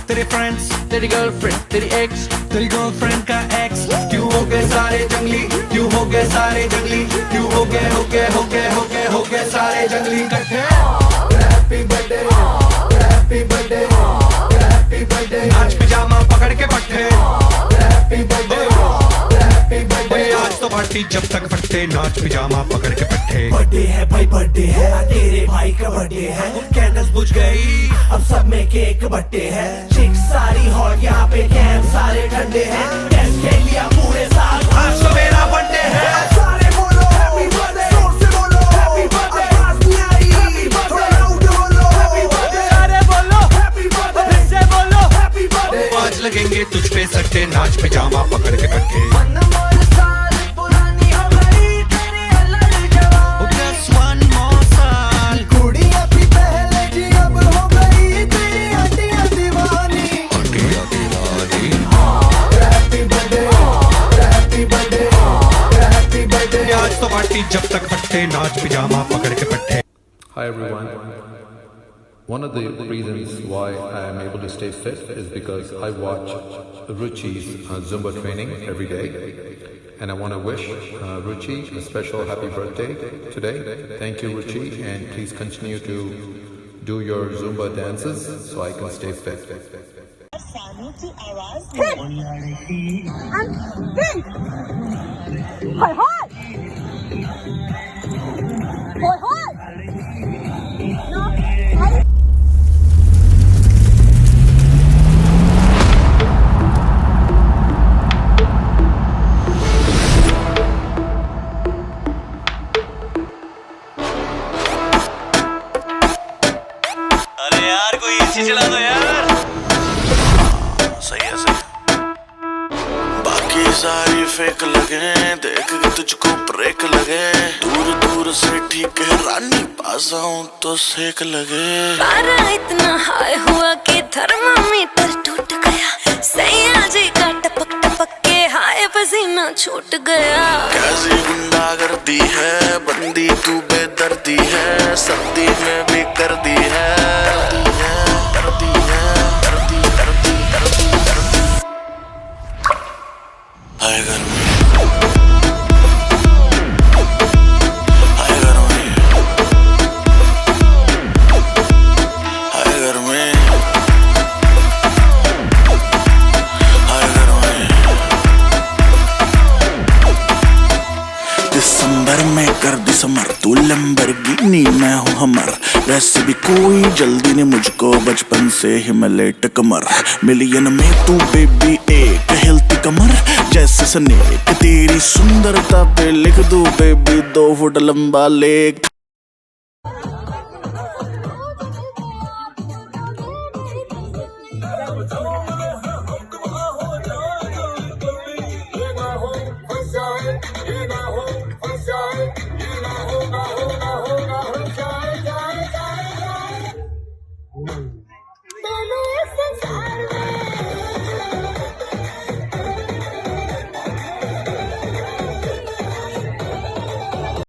तेरे फ्रेंड्स, तेरी गर्लफ्रेंड, तेरी एक्स, तेरी गर्लफ्रेंड का एक्स। क्यों हो गए सारे जंगली, क्यों हो गए सारे जंगली, क्यों हो गए हो गए सारे जंगली इकट्ठे। Happy birthday, happy birthday, happy birthday. आज पिजामा पकड़ के पट्टे। Happy birthday, happy birthday. आज तो पार्टी जब तक फटते, नाच पिजामा पकड़ के पट्टे। बर्थडे है भाई, बर्थडे है, तेरे भाई का बर्थडे है। कैंडल्स बुझ गई, अब सब में केक बट्टे है। चिक्स सारी हॉट, यहाँ पे कैंप सारे ठंडे हैं। टेस्ट खेल लिया पूरे साल, आज तो मेरा बर्थडे है। सारे बोलो हैप्पी बर्थडे, जोर से बोलो हैप्पी बर्थडे। आवाज नहीं आई, हैप्पी बर्थडे, थोड़ा लाउड बोलो हैप्पी बर्थडे। सारे बोलो हैप्पी बर्थडे, फिर से बोलो हैप्पी बर्थडे। आज लगेंगे तुझ पे सट्टे, नाच पिजामा पकड़ के कट्टे। तो पार्टी जब तक फटते, नाच पिजामा पकड़ के पट्टे। Hi everyone. One of the reasons why I am able to stay fit is because I watch Ruchi's Zumba training every day, and I want to wish Ruchi a special happy birthday today. Thank you, Ruchi, and please continue to do your Zumba dances so I can stay fit. अरे यार कोई AC चला दो यार। सही है सही। बाकी सारी फेक लगे, देख के तुझको ब्रेक लगे। दूर दूर से ठीक है रानी, पास आऊं तो सेक लगे। पारा इतना हाई हुआ कि थर्मामीटर टूट गया। सैया जी का टपक टपक के हाय पसीना छूट गया। कैसी गुंडागर्दी है, बंदी तू बेदर्दी है। सर्दी में भी कर दी है, हाय घर में, हाय घर में, हाय घर में, हाय घर में। दिसंबर में कर दिसंबर, तू लैम्बोर्गिनी मैं हूँ हमर। वैसे भी कोई जल्दी नहीं मुझको, बचपन से ही मैं लेट कमर। मिलियन में तू बेबी एक हेल्थी कमर जैसे स्नेक। तेरी सुंदरता पे लिख दूं बेबी 2 फुट लंबा लेख।